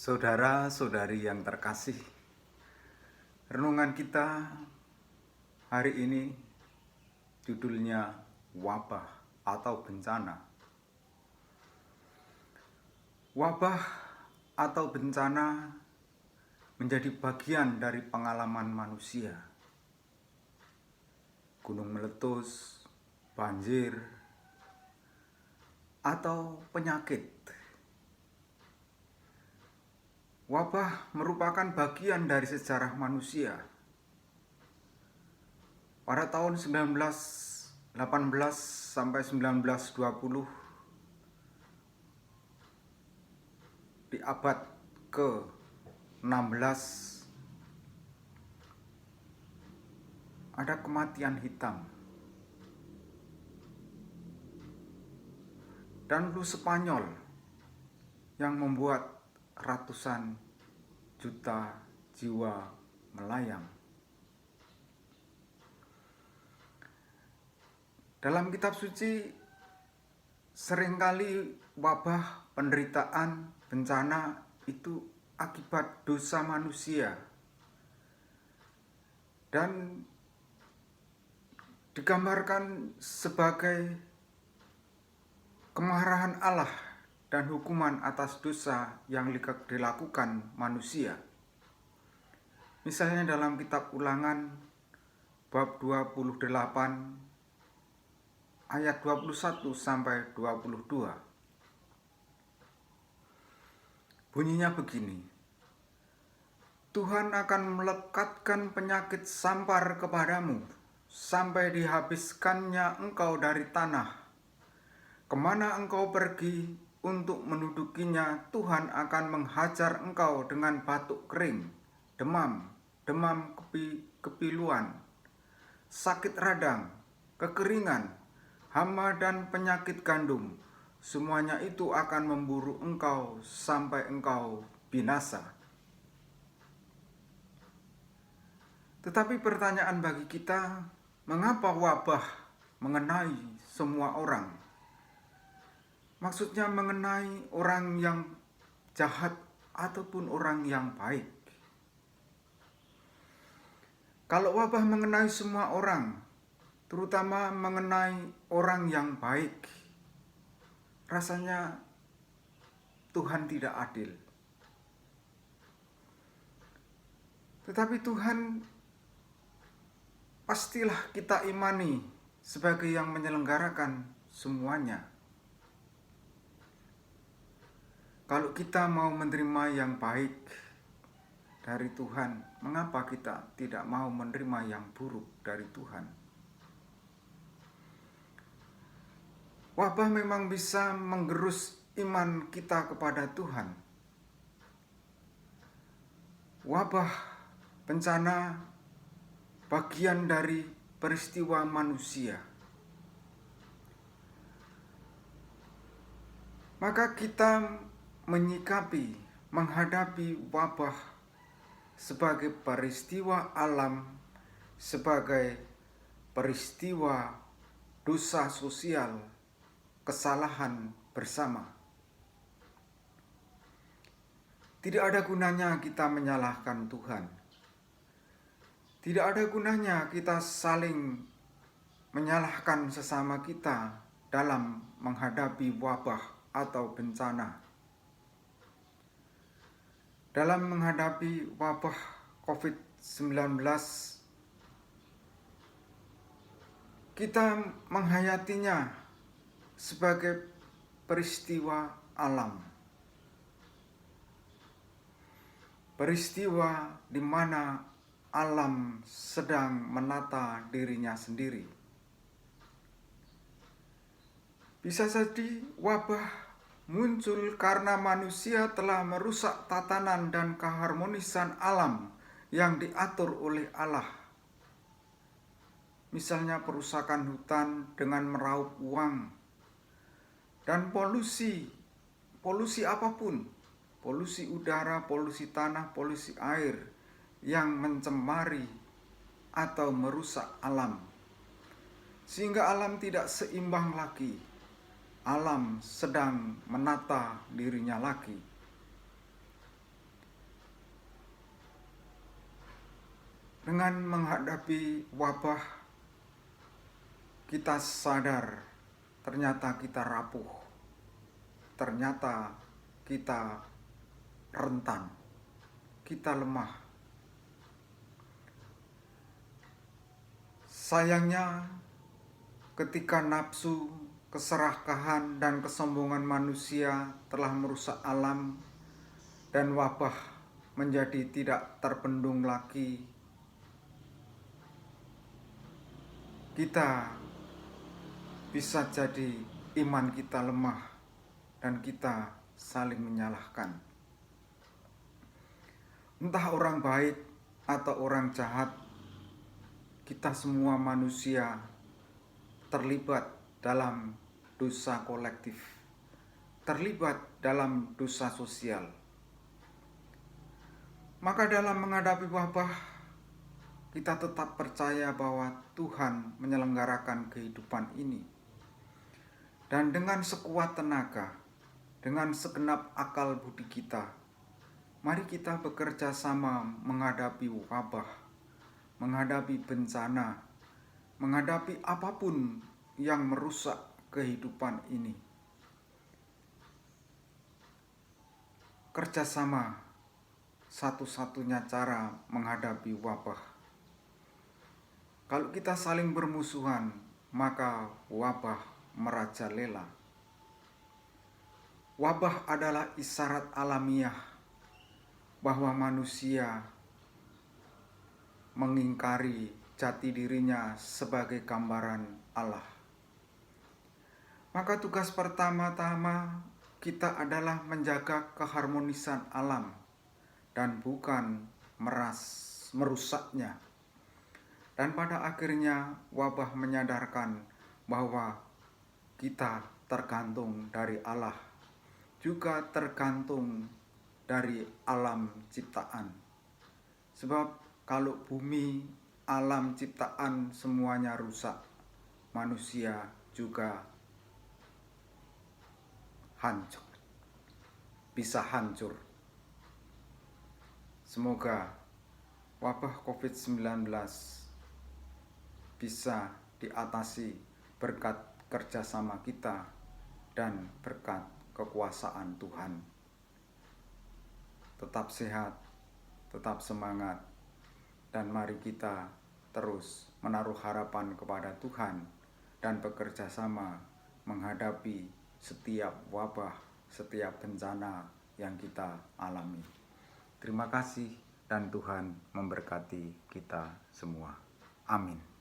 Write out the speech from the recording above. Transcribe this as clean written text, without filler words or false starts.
Saudara-saudari yang terkasih, renungan kita hari ini judulnya wabah atau bencana. Wabah atau bencana menjadi bagian dari pengalaman manusia. Gunung meletus, banjir, atau penyakit. Wabah merupakan bagian dari sejarah manusia. Pada tahun 1918 sampai 1920, di abad ke-16, ada kematian hitam. Dan flu Spanyol yang membuat ratusan juta jiwa melayang. Dalam kitab suci seringkali wabah, penderitaan, bencana itu akibat dosa manusia. Dan digambarkan sebagai kemarahan Allah dan hukuman atas dosa yang dilakukan manusia. Misalnya dalam kitab Ulangan bab 28 ayat 21 sampai 22. Bunyinya begini: Tuhan akan melekatkan penyakit sampar kepadamu sampai dihabiskannya engkau dari tanah. Kemana engkau pergi untuk mendudukinya, Tuhan akan menghajar engkau dengan batuk kering, demam kepiluan, sakit radang, kekeringan, hama dan penyakit gandum. Semuanya itu akan memburu engkau sampai engkau binasa. Tetapi pertanyaan bagi kita, mengapa wabah mengenai semua orang? Maksudnya mengenai orang yang jahat ataupun orang yang baik. Kalau wabah mengenai semua orang, terutama mengenai orang yang baik, rasanya Tuhan tidak adil. Tetapi Tuhan pastilah kita imani sebagai yang menyelenggarakan semuanya. Kalau kita mau menerima yang baik dari Tuhan, mengapa kita tidak mau menerima yang buruk dari Tuhan? Wabah memang bisa menggerus iman kita kepada Tuhan. Wabah, bencana, bagian dari peristiwa manusia. Maka kita menghadapi wabah sebagai peristiwa alam, sebagai peristiwa dosa sosial, kesalahan bersama. Tidak ada gunanya kita menyalahkan Tuhan. Tidak ada gunanya kita saling menyalahkan sesama kita dalam menghadapi wabah atau bencana. Dalam menghadapi wabah COVID-19, kita menghayatinya sebagai peristiwa alam. Peristiwa di mana alam sedang menata dirinya sendiri. Bisa jadi wabah muncul karena manusia telah merusak tatanan dan keharmonisan alam yang diatur oleh Allah. Misalnya perusakan hutan dengan meraup uang, dan polusi apapun, polusi udara, polusi tanah, polusi air yang mencemari atau merusak alam, sehingga alam tidak seimbang lagi. Alam sedang menata dirinya lagi. Dengan menghadapi wabah, kita sadar ternyata kita rapuh, ternyata kita rentan, kita lemah. Sayangnya, ketika nafsu, keserakahan, dan kesombongan manusia telah merusak alam dan wabah menjadi tidak terbendung lagi, kita bisa jadi iman kita lemah dan kita saling menyalahkan. Entah orang baik atau orang jahat, kita semua manusia terlibat dalam dosa kolektif, terlibat dalam dosa sosial. Maka dalam menghadapi wabah, kita tetap percaya bahwa Tuhan menyelenggarakan kehidupan ini. Dan dengan sekuat tenaga, dengan segenap akal budi kita, mari kita bekerja sama menghadapi wabah, menghadapi bencana, menghadapi apapun yang merusak kehidupan ini. Kerjasama satu-satunya cara menghadapi wabah. Kalau kita saling bermusuhan, maka wabah merajalela. Wabah adalah isyarat alamiah bahwa manusia mengingkari jati dirinya sebagai gambaran Allah. Maka tugas pertama-tama kita adalah menjaga keharmonisan alam dan bukan merusaknya. Dan pada akhirnya wabah menyadarkan bahwa kita tergantung dari Allah, juga tergantung dari alam ciptaan. Sebab kalau bumi, alam ciptaan semuanya rusak, manusia juga hancur, bisa hancur. Semoga wabah COVID-19 bisa diatasi berkat kerjasama kita dan berkat kekuasaan Tuhan. Tetap sehat, tetap semangat, dan mari kita terus menaruh harapan kepada Tuhan dan bekerja sama menghadapi setiap wabah, setiap bencana yang kita alami. Terima kasih dan Tuhan memberkati kita semua. Amin.